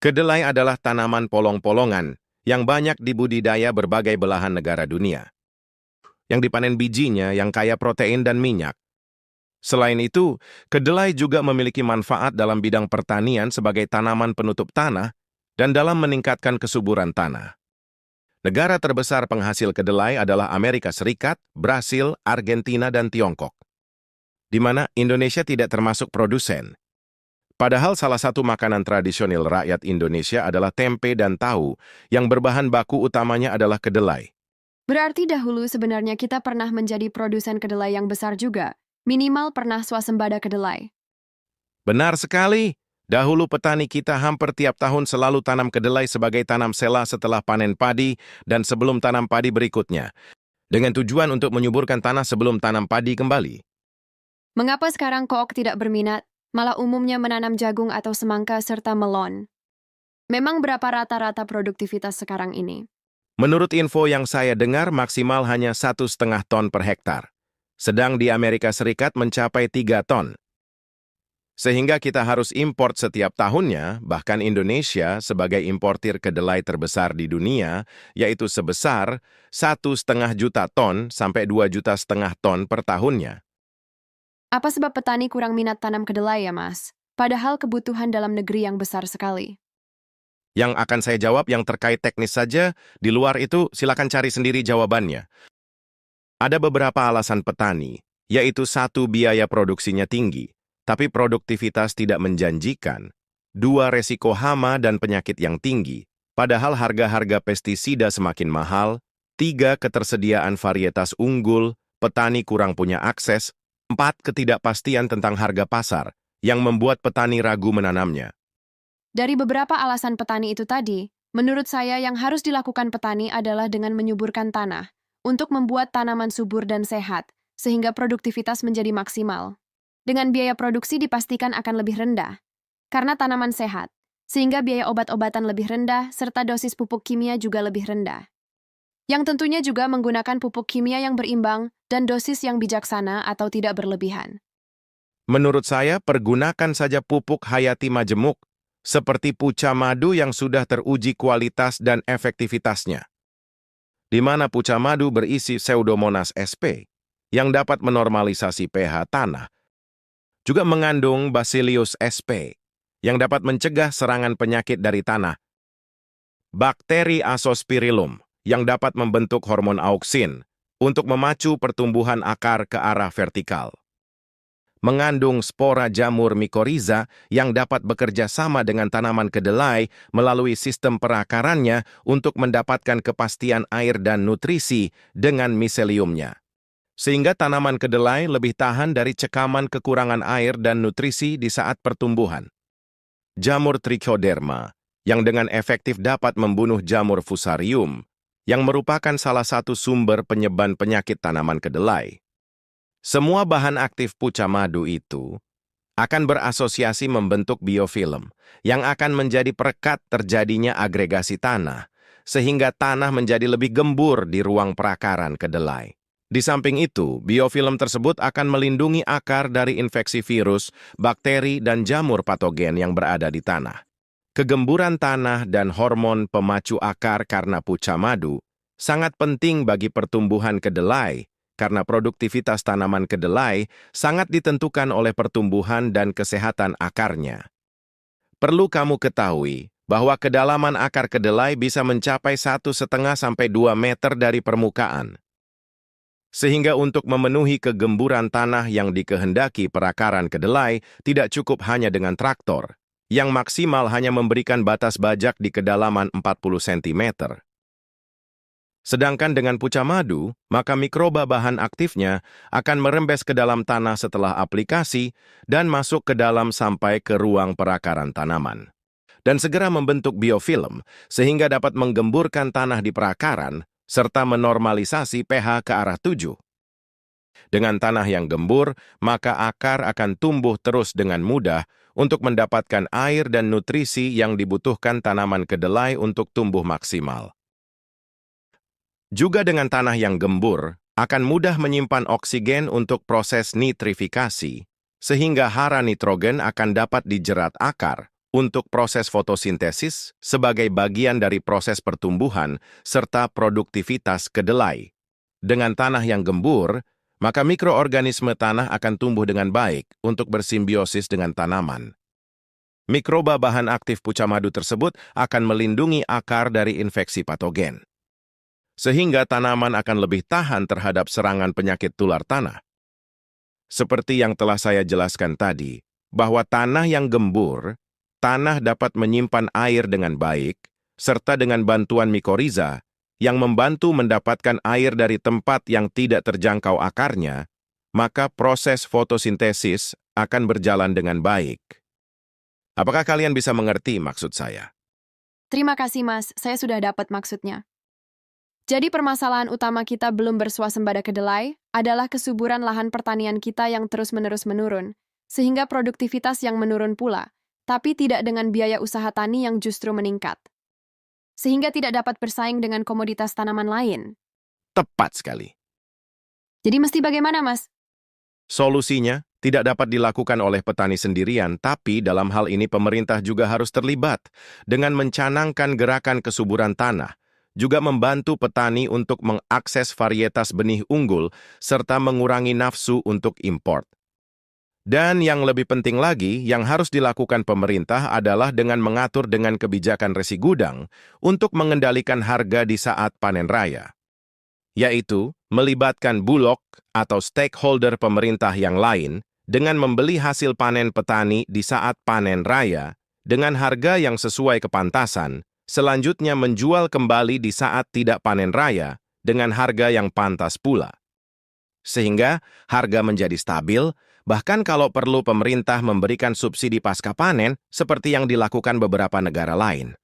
Kedelai adalah tanaman polong-polongan yang banyak dibudidaya berbagai belahan negara dunia. Yang dipanen bijinya yang kaya protein dan minyak. Selain itu, kedelai juga memiliki manfaat dalam bidang pertanian sebagai tanaman penutup tanah dan dalam meningkatkan kesuburan tanah. Negara terbesar penghasil kedelai adalah Amerika Serikat, Brasil, Argentina, dan Tiongkok, di mana Indonesia tidak termasuk produsen. Padahal salah satu makanan tradisional rakyat Indonesia adalah tempe dan tahu, yang berbahan baku utamanya adalah kedelai. Berarti dahulu sebenarnya kita pernah menjadi produsen kedelai yang besar juga. Minimal pernah swasembada kedelai. Benar sekali. Dahulu petani kita hampir tiap tahun selalu tanam kedelai sebagai tanam sela setelah panen padi dan sebelum tanam padi berikutnya, dengan tujuan untuk menyuburkan tanah sebelum tanam padi kembali. Mengapa sekarang Kook tidak berminat, malah umumnya menanam jagung atau semangka serta melon? Memang berapa rata-rata produktivitas sekarang ini? Menurut info yang saya dengar, maksimal hanya 1,5 ton per hektar. Sedang di Amerika Serikat mencapai 3 ton. Sehingga kita harus import setiap tahunnya, bahkan Indonesia sebagai importir kedelai terbesar di dunia, yaitu sebesar 1,5 juta ton sampai 2,5 juta ton per tahunnya. Apa sebab petani kurang minat tanam kedelai ya, Mas? Padahal kebutuhan dalam negeri yang besar sekali. Yang akan saya jawab yang terkait teknis saja, di luar itu silakan cari sendiri jawabannya. Ada beberapa alasan petani, yaitu satu, biaya produksinya tinggi, tapi produktivitas tidak menjanjikan. Dua, resiko hama dan penyakit yang tinggi, padahal harga-harga pestisida semakin mahal. Tiga, ketersediaan varietas unggul, petani kurang punya akses. Empat, ketidakpastian tentang harga pasar, yang membuat petani ragu menanamnya. Dari beberapa alasan petani itu tadi, menurut saya yang harus dilakukan petani adalah dengan menyuburkan tanah, untuk membuat tanaman subur dan sehat, sehingga produktivitas menjadi maksimal. Dengan biaya produksi dipastikan akan lebih rendah, karena tanaman sehat, sehingga biaya obat-obatan lebih rendah, serta dosis pupuk kimia juga lebih rendah. Yang tentunya juga menggunakan pupuk kimia yang berimbang dan dosis yang bijaksana atau tidak berlebihan. Menurut saya, pergunakan saja pupuk hayati majemuk, seperti puca madu yang sudah teruji kualitas dan efektivitasnya. Di mana puca madu berisi Pseudomonas sp, yang dapat menormalisasi pH tanah, juga mengandung Bacillus sp, yang dapat mencegah serangan penyakit dari tanah, bakteri Azospirillum, yang dapat membentuk hormon auksin untuk memacu pertumbuhan akar ke arah vertikal, mengandung spora jamur mikoriza yang dapat bekerja sama dengan tanaman kedelai melalui sistem perakarannya untuk mendapatkan kepastian air dan nutrisi dengan miseliumnya. Sehingga tanaman kedelai lebih tahan dari cekaman kekurangan air dan nutrisi di saat pertumbuhan. Jamur Trichoderma, yang dengan efektif dapat membunuh jamur fusarium, yang merupakan salah satu sumber penyebaran penyakit tanaman kedelai. Semua bahan aktif puca madu itu akan berasosiasi membentuk biofilm, yang akan menjadi perekat terjadinya agregasi tanah, sehingga tanah menjadi lebih gembur di ruang perakaran kedelai. Di samping itu, biofilm tersebut akan melindungi akar dari infeksi virus, bakteri, dan jamur patogen yang berada di tanah. Kegemburan tanah dan hormon pemacu akar karena puca madu sangat penting bagi pertumbuhan kedelai, karena produktivitas tanaman kedelai sangat ditentukan oleh pertumbuhan dan kesehatan akarnya. Perlu kamu ketahui bahwa kedalaman akar kedelai bisa mencapai 1,5 sampai 2 meter dari permukaan. Sehingga untuk memenuhi kegemburan tanah yang dikehendaki perakaran kedelai tidak cukup hanya dengan traktor, yang maksimal hanya memberikan batas bajak di kedalaman 40 cm. Sedangkan dengan puca madu, maka mikroba bahan aktifnya akan merembes ke dalam tanah setelah aplikasi dan masuk ke dalam sampai ke ruang perakaran tanaman. Dan segera membentuk biofilm sehingga dapat menggemburkan tanah di perakaran serta menormalisasi pH ke arah 7. Dengan tanah yang gembur, maka akar akan tumbuh terus dengan mudah untuk mendapatkan air dan nutrisi yang dibutuhkan tanaman kedelai untuk tumbuh maksimal. Juga dengan tanah yang gembur, akan mudah menyimpan oksigen untuk proses nitrifikasi, sehingga hara nitrogen akan dapat dijerat akar untuk proses fotosintesis sebagai bagian dari proses pertumbuhan serta produktivitas kedelai. Dengan tanah yang gembur, maka mikroorganisme tanah akan tumbuh dengan baik untuk bersimbiosis dengan tanaman. Mikroba bahan aktif puca madu tersebut akan melindungi akar dari infeksi patogen, sehingga tanaman akan lebih tahan terhadap serangan penyakit tular tanah. Seperti yang telah saya jelaskan tadi, bahwa tanah yang gembur, tanah dapat menyimpan air dengan baik, serta dengan bantuan mikoriza, yang membantu mendapatkan air dari tempat yang tidak terjangkau akarnya, maka proses fotosintesis akan berjalan dengan baik. Apakah kalian bisa mengerti maksud saya? Terima kasih, Mas. Saya sudah dapat maksudnya. Jadi permasalahan utama kita belum bersuasembada kedelai adalah kesuburan lahan pertanian kita yang terus-menerus menurun, sehingga produktivitas yang menurun pula, tapi tidak dengan biaya usaha tani yang justru meningkat, sehingga tidak dapat bersaing dengan komoditas tanaman lain. Tepat sekali. Jadi mesti bagaimana, Mas? Solusinya tidak dapat dilakukan oleh petani sendirian, tapi dalam hal ini pemerintah juga harus terlibat dengan mencanangkan gerakan kesuburan tanah, juga membantu petani untuk mengakses varietas benih unggul, serta mengurangi nafsu untuk import. Dan yang lebih penting lagi, yang harus dilakukan pemerintah adalah dengan mengatur dengan kebijakan resi gudang untuk mengendalikan harga di saat panen raya, yaitu melibatkan bulog atau stakeholder pemerintah yang lain dengan membeli hasil panen petani di saat panen raya dengan harga yang sesuai kepantasan, selanjutnya menjual kembali di saat tidak panen raya dengan harga yang pantas pula. Sehingga harga menjadi stabil, bahkan kalau perlu pemerintah memberikan subsidi pasca panen seperti yang dilakukan beberapa negara lain.